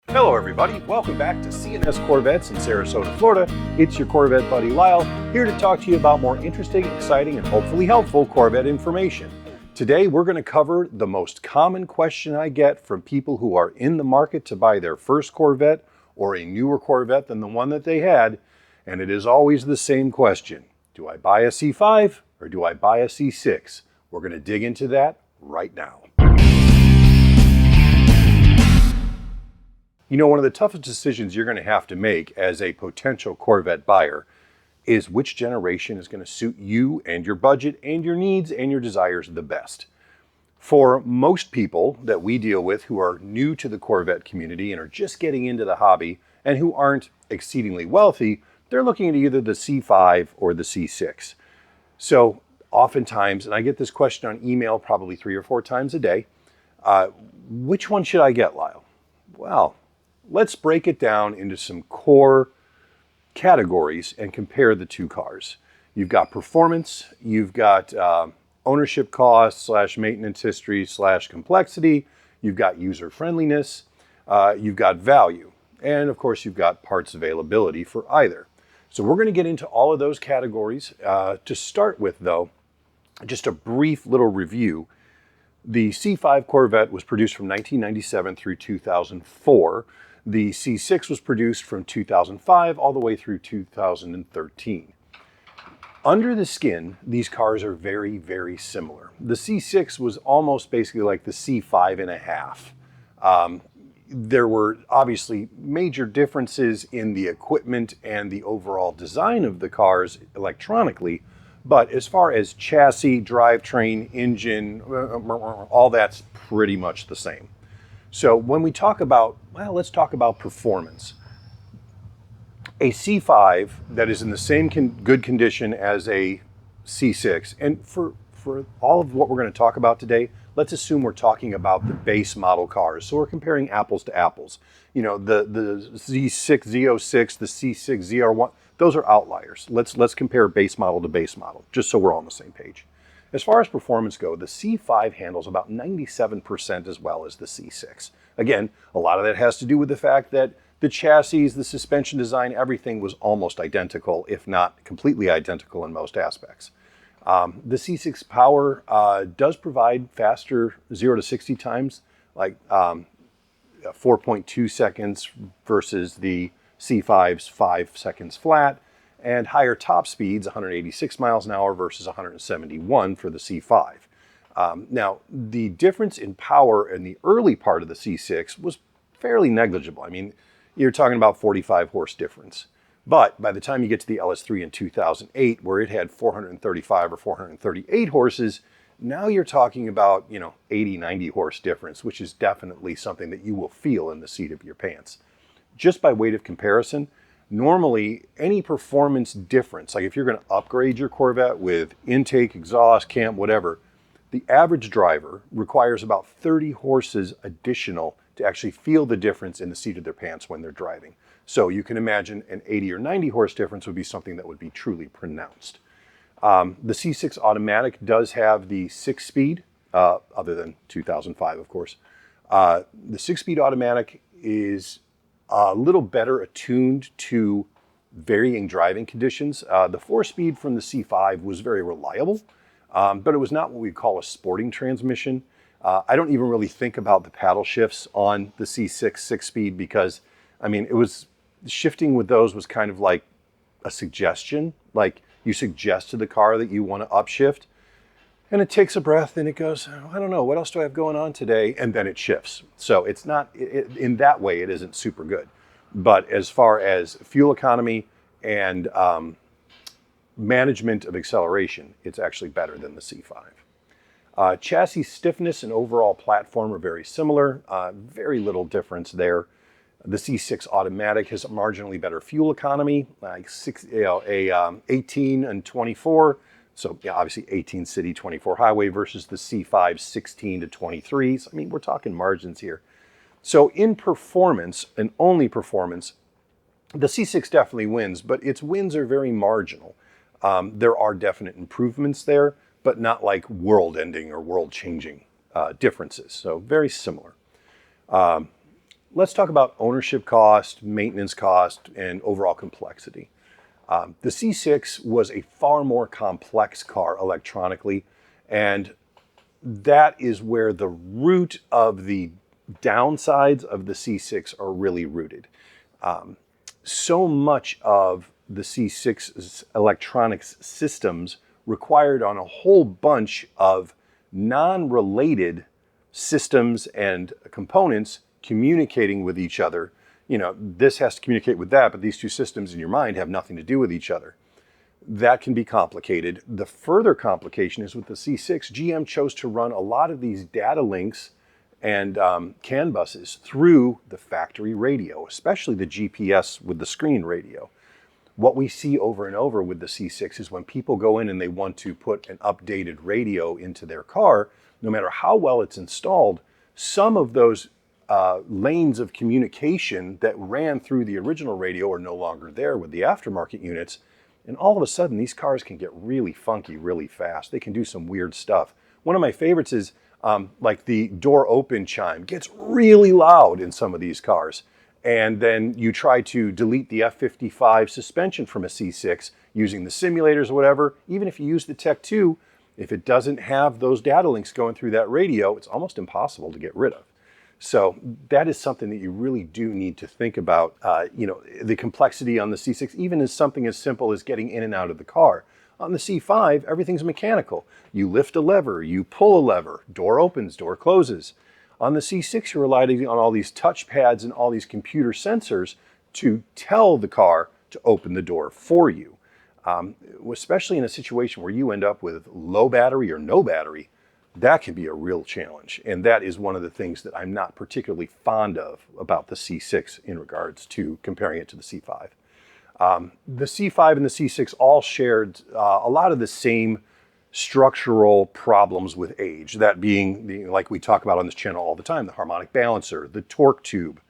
Hello everybody, welcome back to C&S Corvettes in Sarasota, Florida. It's your Corvette buddy Lyle, here to talk to you about more interesting, exciting, and hopefully helpful Corvette information. Today we're going to cover the most common question I get from people who are in the market to buy their first Corvette or a newer Corvette than the one that they had, and it is always the same question. Do I buy a C5 or do I buy a C6? We're going to dig into that right now. You know, one of the toughest decisions you're going to have to make as a potential Corvette buyer is which generation is going to suit you and your budget and your needs and your desires the best. For most people that we deal with who are new to the Corvette community and are just getting into the hobby and who aren't exceedingly wealthy, they're looking at either the C5 or the C6. So oftentimes, and I get this question on email probably 3 or 4 times a day, which one should I get, Lyle? Well, let's break it down into some core categories and compare the two cars. You've got performance, you've got ownership costs / maintenance history / complexity, you've got user friendliness, you've got value, and of course you've got parts availability for either. So we're going to get into all of those categories. To start with though, just a brief little review. The C5 Corvette was produced from 1997 through 2004. The C6 was produced from 2005 all the way through 2013. Under the skin, these cars are very, very similar. The C6 was almost basically like the C5 and a half. There were obviously major differences in the equipment and the overall design of the cars electronically, but as far as chassis, drivetrain, engine, all that's pretty much the same. So when we talk about, well, let's talk about performance. A C5 that is in the same good condition as a C6, and for all of what we're going to talk about today, let's assume we're talking about the base model cars. So we're comparing apples to apples. You know, the Z6 Z06, the C6 ZR1, those are outliers. Let's compare base model to base model, just so we're all on the same page. As far as performance go, the C5 handles about 97% as well as the C6. Again, a lot of that has to do with the fact that the chassis, the suspension design, everything was almost identical, if not completely identical in most aspects. The C6 power does provide faster 0 to 60 times, like 4.2 seconds versus the C5's 5 seconds flat, and higher top speeds, 186 miles an hour versus 171 for the C5. Now, the difference in power in the early part of the C6 was fairly negligible. I mean, you're talking about 45 horse difference. But by the time you get to the LS3 in 2008, where it had 435 or 438 horses, now you're talking about, 80, 90 horse difference, which is definitely something that you will feel in the seat of your pants. Just by weight of comparison, normally any performance difference, like if you're going to upgrade your Corvette with intake, exhaust, cam, whatever, the average driver requires about 30 horses additional to actually feel the difference in the seat of their pants when they're driving. So you can imagine an 80 or 90 horse difference would be something that would be truly pronounced. The C6 automatic does have the 6-speed, other than 2005, of course. The 6-speed automatic is a little better attuned to varying driving conditions. The 4-speed from the C5 was very reliable, but it was not what we call a sporting transmission. I don't even really think about the paddle shifts on the C6 6-speed because, I mean, it was shifting with those was kind of like a suggestion. Like you suggest to the car that you want to upshift, and it takes a breath and it goes, I don't know, what else do I have going on today? And then it shifts. So it's not, in that way, it isn't super good. But as far as fuel economy and management of acceleration, it's actually better than the C5. Chassis stiffness and overall platform are very similar. Very little difference there. The C6 automatic has a marginally better fuel economy, like 18 and 24 So yeah, obviously 18 city, 24 highway versus the C5 16 to 23. So, I mean, we're talking margins here. So in performance and only performance, the C6 definitely wins, but its wins are very marginal. There are definite improvements there, but not like world-ending or world-changing differences. So very similar. Let's talk about ownership cost, maintenance cost, and overall complexity. The C6 was a far more complex car electronically, and that is where the root of the downsides of the C6 are really rooted. So much of the C6's electronics systems required on a whole bunch of non-related systems and components communicating with each other. You know, this has to communicate with that, but these two systems in your mind have nothing to do with each other. That can be complicated. The further complication is with the C6, GM chose to run a lot of these data links and CAN buses through the factory radio, especially the GPS with the screen radio. What we see over and over with the C6 is when people go in and they want to put an updated radio into their car, no matter how well it's installed, some of those lanes of communication that ran through the original radio are no longer there with the aftermarket units. And all of a sudden, these cars can get really funky really fast. They can do some weird stuff. One of my favorites is like the door open chime gets really loud in some of these cars. And then you try to delete the F55 suspension from a C6 using the simulators or whatever. Even if you use the Tech 2, if it doesn't have those data links going through that radio, it's almost impossible to get rid of. So that is something that you really do need to think about. You know, the complexity on the C6, even as something as simple as getting in and out of the car. On the C5, everything's mechanical. You lift a lever, you pull a lever, door opens, door closes. On the C6, you're relying on all these touch pads and all these computer sensors to tell the car to open the door for you. Especially in a situation where you end up with low battery or no battery, that can be a real challenge. And that is one of the things that I'm not particularly fond of about the C6 in regards to comparing it to the C5. The C5 and the C6 all shared a lot of the same structural problems with age, that being, like we talk about on this channel all the time, the harmonic balancer, the torque tube,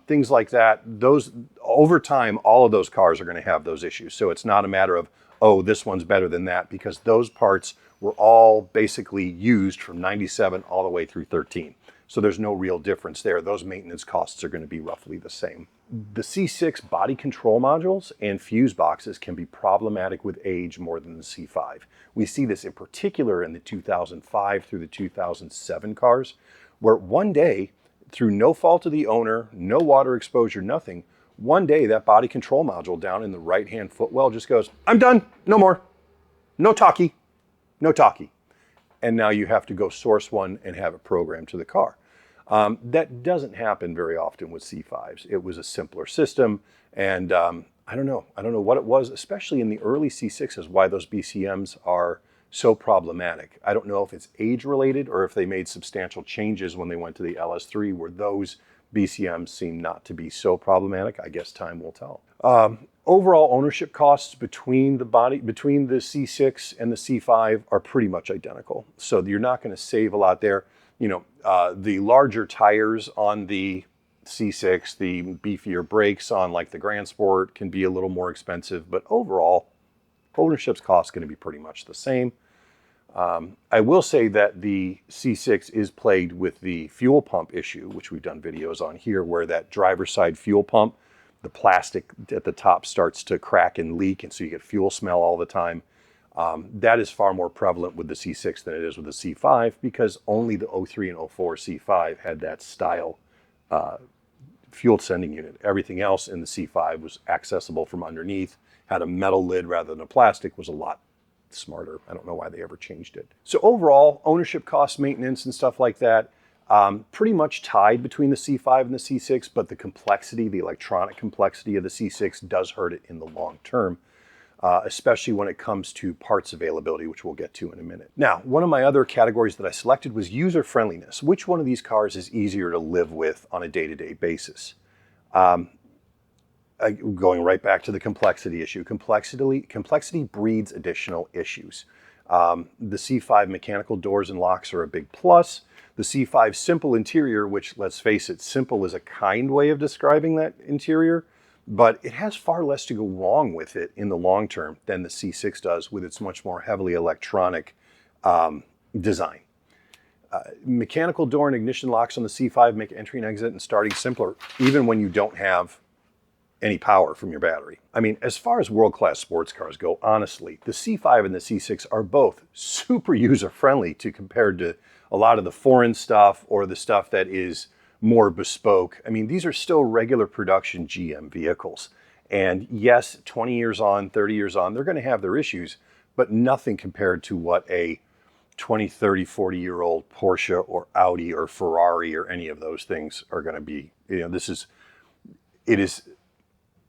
things like that. Those, over time, all of those cars are going to have those issues. So it's not a matter of, oh, this one's better than that, because those parts were all basically used from 97 all the way through 13. So there's no real difference there. Those maintenance costs are going to be roughly the same. The C6 body control modules and fuse boxes can be problematic with age more than the C5. We see this in particular in the 2005 through the 2007 cars, where one day, through no fault of the owner, no water exposure, nothing, one day that body control module down in the right-hand footwell just goes, I'm done, no more, no talkie, no talkie. And now you have to go source one and have it programmed to the car. That doesn't happen very often with C5s. It was a simpler system, and I don't know what it was, especially in the early C6s, why those BCMs are so problematic. I don't know if it's age related or if they made substantial changes when they went to the LS3 where those BCMs seem not to be so problematic. I guess time will tell. Overall ownership costs between the C6 and the C5 are pretty much identical. So you're not going to save a lot there. You know, the larger tires on the C6, the beefier brakes on like the Grand Sport can be a little more expensive, but overall, ownership's cost is going to be pretty much the same. I will say that the C6 is plagued with the fuel pump issue, which we've done videos on here, where that driver's side fuel pump, the plastic at the top starts to crack and leak, and so you get fuel smell all the time. That is far more prevalent with the C6 than it is with the C5, because only the 03 and 04 C5 had that style fuel sending unit. Everything else in the C5 was accessible from underneath, had a metal lid rather than a plastic, was a lot smarter. I don't know why they ever changed it. So overall, ownership costs, maintenance, and stuff like that, pretty much tied between the C5 and the C6, but the complexity, the electronic complexity of the C6 does hurt it in the long term. Especially when it comes to parts availability, which we'll get to in a minute. Now, one of my other categories that I selected was user friendliness. Which one of these cars is easier to live with on a day-to-day basis? Going right back to the complexity issue, complexity breeds additional issues. The C5 mechanical doors and locks are a big plus. The C5 simple interior, which, let's face it, simple is a kind way of describing that interior, but it has far less to go wrong with it in the long term than the C6 does with its much more heavily electronic design. Mechanical door and ignition locks on the C5 make entry and exit and starting simpler, even when you don't have any power from your battery. I mean, as far as world-class sports cars go, honestly, the C5 and the C6 are both super user-friendly compared to a lot of the foreign stuff or the stuff that is more bespoke. I mean, these are still regular production GM vehicles. And yes, 20 years on, 30 years on, they're going to have their issues, but nothing compared to what a 20, 30, 40-year-old Porsche or Audi or Ferrari or any of those things are going to be. You know, it is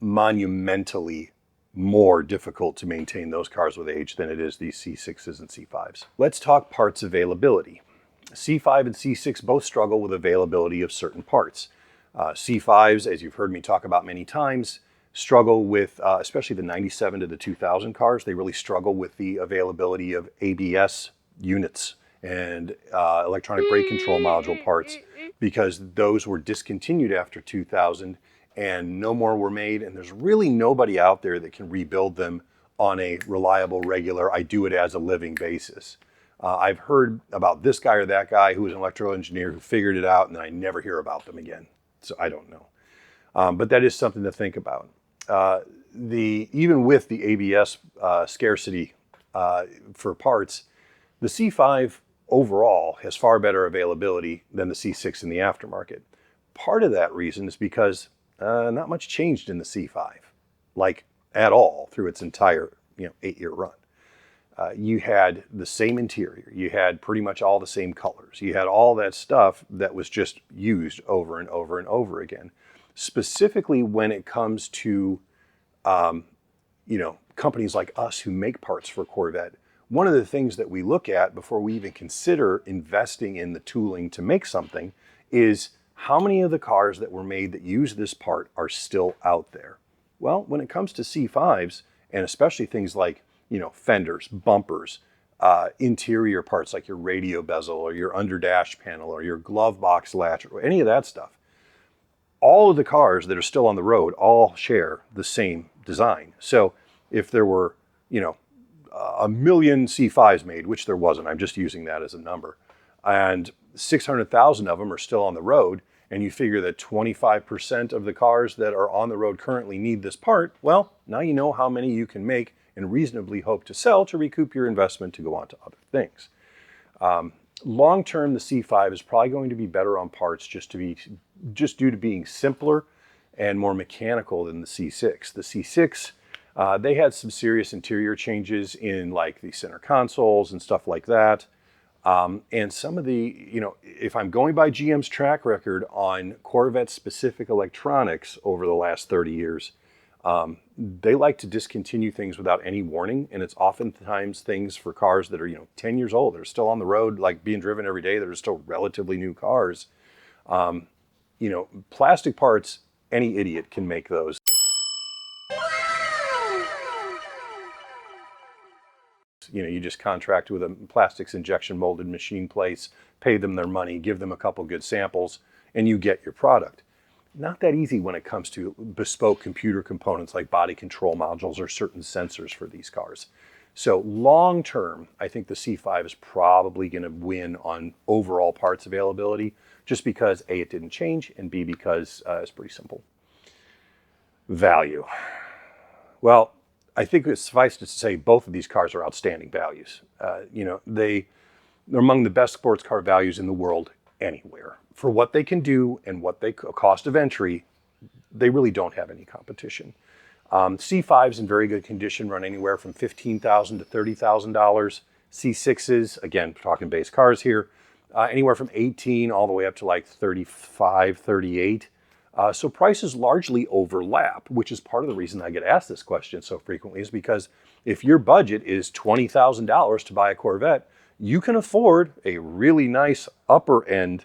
monumentally more difficult to maintain those cars with age than it is these C6s and C5s. Let's talk parts availability. C5 and C6 both struggle with availability of certain parts. C5s, as you've heard me talk about many times, struggle with, especially the 97 to the 2000 cars, they really struggle with the availability of ABS units and electronic brake control module parts, because those were discontinued after 2000 and no more were made, and there's really nobody out there that can rebuild them on a reliable, regular, I do it as a living basis. I've heard about this guy or that guy who was an electrical engineer who figured it out, and I never hear about them again. So I don't know. But that is something to think about. Even with the ABS scarcity for parts, the C5 overall has far better availability than the C6 in the aftermarket. Part of that reason is because not much changed in the C5, like at all through its entire 8-year run. You had the same interior, you had pretty much all the same colors, you had all that stuff that was just used over and over and over again. Specifically when it comes to companies like us who make parts for Corvette, one of the things that we look at before we even consider investing in the tooling to make something is how many of the cars that were made that use this part are still out there. Well, when it comes to C5s, and especially things like fenders, bumpers, interior parts like your radio bezel or your under dash panel or your glove box latch or any of that stuff, all of the cars that are still on the road all share the same design. So if there were, 1 million C5s made, which there wasn't, I'm just using that as a number, and 600,000 of them are still on the road, and you figure that 25% of the cars that are on the road currently need this part, well, now you know how many you can make and reasonably hope to sell to recoup your investment to go on to other things. Long term, the C5 is probably going to be better on parts just due to being simpler and more mechanical than the C6. The C6, they had some serious interior changes in like the center consoles and stuff like that. And some of the, if I'm going by GM's track record on Corvette specific electronics over the last 30 years, they like to discontinue things without any warning. And it's oftentimes things for cars that are, 10 years old. They're still on the road, like being driven every day. They're still relatively new cars. Plastic parts, any idiot can make those. You just contract with a plastics injection molded machine place, pay them their money, give them a couple good samples, and you get your product. Not that easy when it comes to bespoke computer components like body control modules or certain sensors for these cars. So long term, I think the C5 is probably going to win on overall parts availability, just because A, it didn't change, and B, because it's pretty simple. Value. Well, I think it's suffice to say both of these cars are outstanding values. They're among the best sports car values in the world anywhere. For what they can do and what they cost of entry, they really don't have any competition. C5s in very good condition run anywhere from $15,000 to $30,000. C6s, again, talking base cars here, anywhere from 18 all the way up to like 35, 38. So prices largely overlap, which is part of the reason I get asked this question so frequently, is because if your budget is $20,000 to buy a Corvette, you can afford a really nice upper end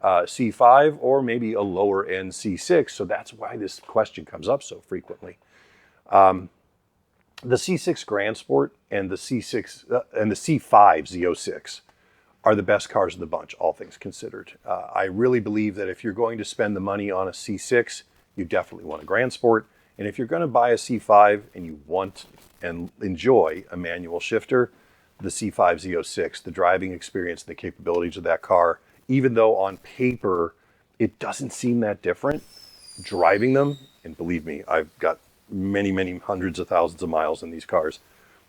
C5 or maybe a lower end C6. So that's why this question comes up so frequently. The C6 Grand Sport and the C6 and the C5 Z06 are the best cars of the bunch, all things considered. I really believe that if you're going to spend the money on a C6, you definitely want a Grand Sport. And if you're going to buy a C5 and you want and enjoy a manual shifter, the C5 Z06, the driving experience and the capabilities of that car, even though on paper it doesn't seem that different, driving them, and believe me, I've got many hundreds of thousands of miles in these cars,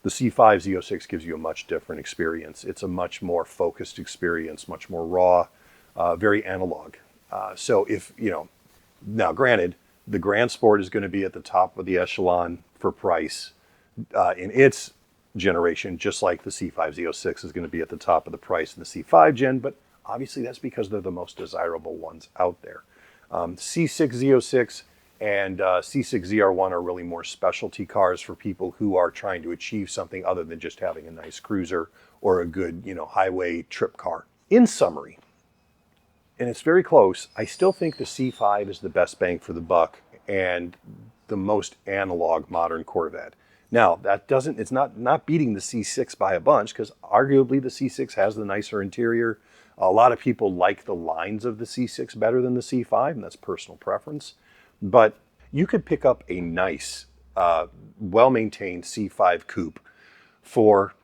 the C5 Z06 gives you a much different experience. It's a much more focused experience, much more raw, very analog. So if, now granted, the Grand Sport is going to be at the top of the echelon for price in its generation, just like the C5 Z06 is going to be at the top of the price in the C5 gen, but obviously that's because they're the most desirable ones out there. C6 Z06 and C6 ZR1 are really more specialty cars for people who are trying to achieve something other than just having a nice cruiser or a good, highway trip car. In summary, and it's very close, I still think the C5 is the best bang for the buck and the most analog modern Corvette. Now, it's not beating the C6 by a bunch, because arguably the C6 has the nicer interior. A lot of people like the lines of the C6 better than the C5, and that's personal preference. But you could pick up a nice, well-maintained C5 coupe for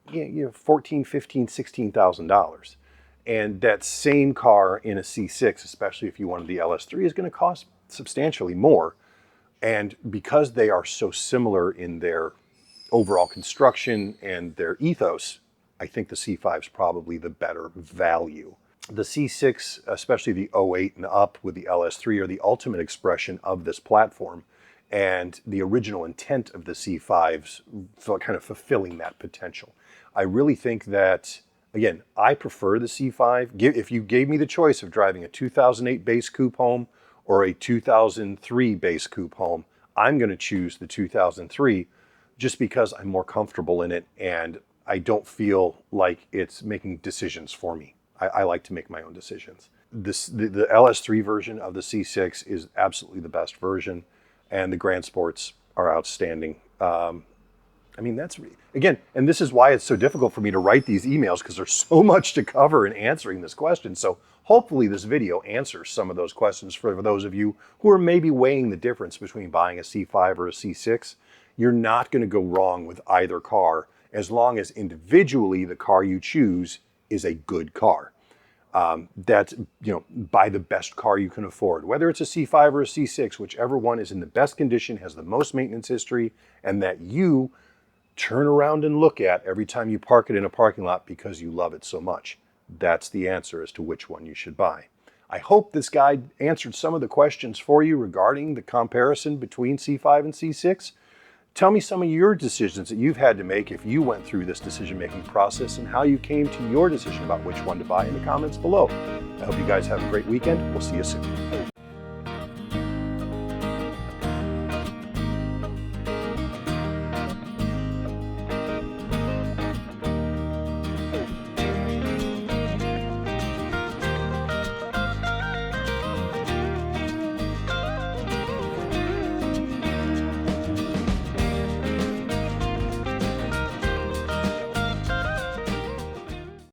$14,000, $15,000, $16,000. And that same car in a C6, especially if you wanted the LS3, is going to cost substantially more. And because they are so similar in their overall construction and their ethos, I think the C5 is probably the better value. The C6, especially the 08 and up with the LS3, are the ultimate expression of this platform and the original intent of the C5s, kind of fulfilling that potential. I really think that, again, I prefer the C5. If you gave me the choice of driving a 2008 base coupe home or a 2003 base coupe home, I'm going to choose the 2003 just because I'm more comfortable in it and I don't feel like it's making decisions for me. I like to make my own decisions. The LS3 version of the C6 is absolutely the best version, and the Grand Sports are outstanding. That's, again, and this is why it's so difficult for me to write these emails, because there's so much to cover in answering this question. So hopefully this video answers some of those questions for those of you who are maybe weighing the difference between buying a C5 or a C6. You're not going to go wrong with either car as long as individually the car you choose is a good car. That's, buy the best car you can afford, whether it's a C5 or a C6, whichever one is in the best condition, has the most maintenance history, and that you turn around and look at every time you park it in a parking lot because you love it so much. That's the answer as to which one you should buy. I hope this guide answered some of the questions for you regarding the comparison between C5 and C6. Tell me some of your decisions that you've had to make if you went through this decision-making process and how you came to your decision about which one to buy in the comments below. I hope you guys have a great weekend. We'll see you soon.